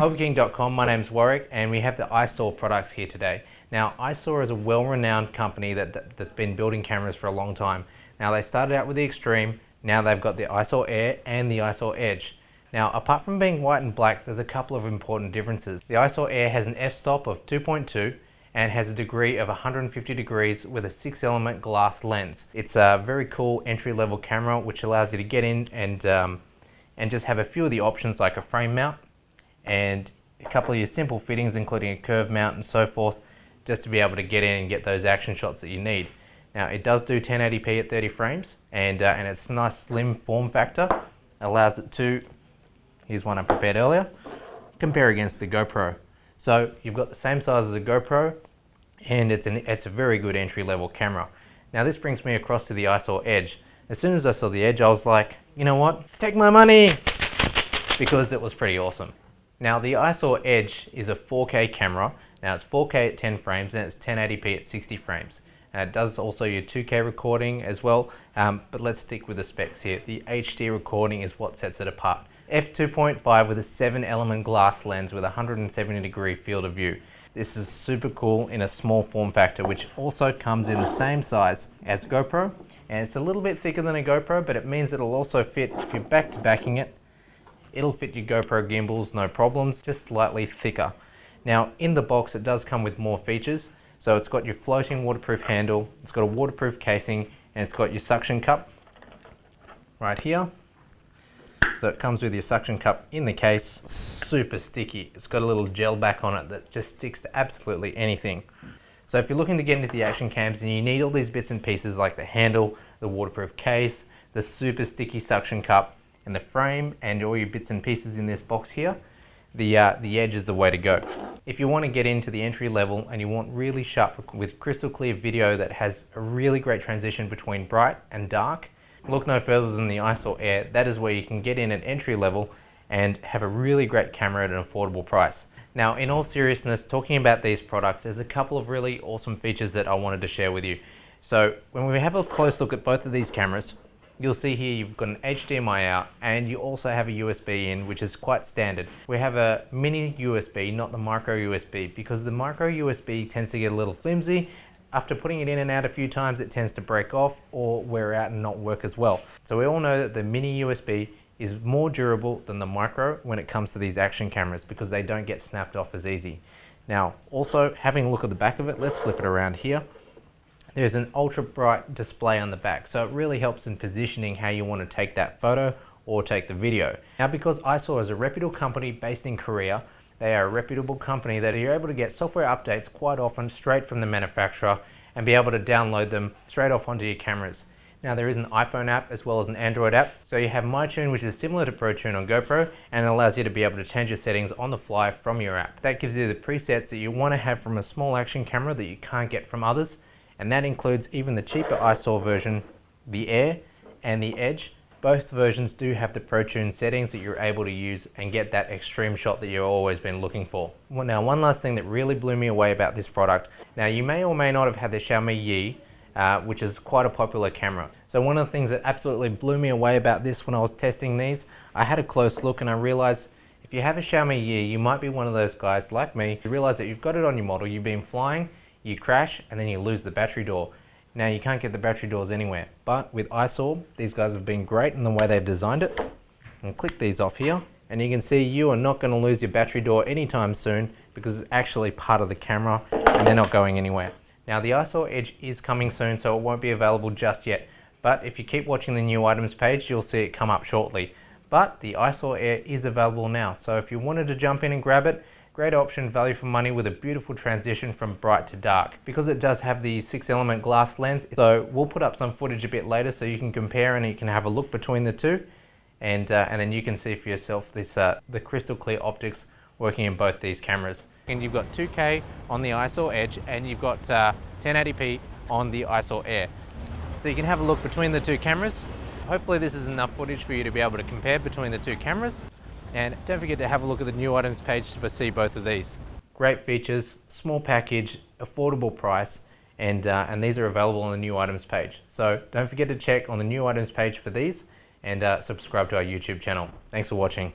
HobbyKing.com, my name's Warwick and we have the iSaw products here today. Now iSaw is a well-renowned company that's been building cameras for a long time. Now they started out with the Extreme, now they've got the iSaw Air and the iSaw Edge. Now apart from being white and black, there's a couple of important differences. The iSaw Air has an f-stop of 2.2 and has a degree of 150 degrees with a 6-element glass lens. It's a very cool entry-level camera which allows you to get in and just have a few of the options like a frame mount and a couple of your simple fittings including a curve mount and so forth, just to be able to get in and get those action shots that you need. Now it does do 1080p at 30 frames and it's a nice slim form factor, allows it to, here's one I prepared earlier, compare against the GoPro. So you've got the same size as a GoPro and it's a very good entry-level camera. Now this brings me across to the iSaw Edge. As soon as I saw the Edge I was like, you know what, take my money, because it was pretty awesome. Now the iSaw Edge is a 4K camera. Now it's 4K at 10 frames and it's 1080p at 60 frames. It does also your 2K recording as well, but let's stick with the specs here. The HD recording is what sets it apart. f2.5 with a 7-element glass lens with a 170 degree field of view. This is super cool in a small form factor, which also comes in the same size as GoPro, and it's a little bit thicker than a GoPro, but it means it'll also fit, if you're back-to-backing it, it'll fit your GoPro gimbals, no problems, just slightly thicker. Now in the box it does come with more features. So it's got your floating waterproof handle, it's got a waterproof casing, and it's got your suction cup right here. So it comes with your suction cup in the case, super sticky. It's got a little gel back on it that just sticks to absolutely anything. So if you're looking to get into the action cams and you need all these bits and pieces like the handle, the waterproof case, the super sticky suction cup, and the frame, and all your bits and pieces in this box here, the Edge is the way to go. If you want to get into the entry level and you want really sharp with crystal clear video that has a really great transition between bright and dark, look no further than the iSaw Air. That is where you can get in at entry level and have a really great camera at an affordable price. Now in all seriousness, talking about these products, there's a couple of really awesome features that I wanted to share with you. So when we have a close look at both of these cameras, you'll see here you've got an HDMI out and you also have a USB in, which is quite standard. We have a mini USB, not the micro USB, because the micro USB tends to get a little flimsy. After putting it in and out a few times, it tends to break off or wear out and not work as well. So we all know that the mini USB is more durable than the micro when it comes to these action cameras because they don't get snapped off as easy. Now, also having a look at the back of it, let's flip it around here. There's an ultra bright display on the back, so it really helps in positioning how you want to take that photo or take the video. Now because iSaw is a reputable company based in Korea, they are a reputable company that you're able to get software updates quite often straight from the manufacturer and be able to download them straight off onto your cameras. Now there is an iPhone app as well as an Android app. So you have MyTune, which is similar to ProTune on GoPro, and it allows you to be able to change your settings on the fly from your app. That gives you the presets that you want to have from a small action camera that you can't get from others. And that includes even the cheaper iSaw version, the Air and the Edge. Both versions do have the ProTune settings that you're able to use and get that extreme shot that you've always been looking for. Well, now one last thing that really blew me away about this product. Now you may or may not have had the Xiaomi Yi, which is quite a popular camera. So one of the things that absolutely blew me away about this when I was testing these, I had a close look and I realized if you have a Xiaomi Yi, you might be one of those guys like me. You realize that you've got it on your model, you've been flying, you crash and then you lose the battery door. Now you can't get the battery doors anywhere, but with iSaw, these guys have been great in the way they've designed it. And click these off here and you can see you are not going to lose your battery door anytime soon because it's actually part of the camera and they're not going anywhere. Now the iSaw Edge is coming soon, so it won't be available just yet, but if you keep watching the new items page, you'll see it come up shortly. But the iSaw Air is available now, so if you wanted to jump in and grab it, great option, value for money with a beautiful transition from bright to dark. Because it does have the 6-element glass lens, so we'll put up some footage a bit later so you can compare and you can have a look between the two. And then you can see for yourself this the crystal clear optics working in both these cameras. And you've got 2K on the iSaw Edge and you've got 1080p on the iSaw Air. So you can have a look between the two cameras. Hopefully this is enough footage for you to be able to compare between the two cameras. And don't forget to have a look at the new items page to see both of these. Great features, small package, affordable price, and these are available on the new items page. So don't forget to check on the new items page for these and subscribe to our YouTube channel. Thanks for watching.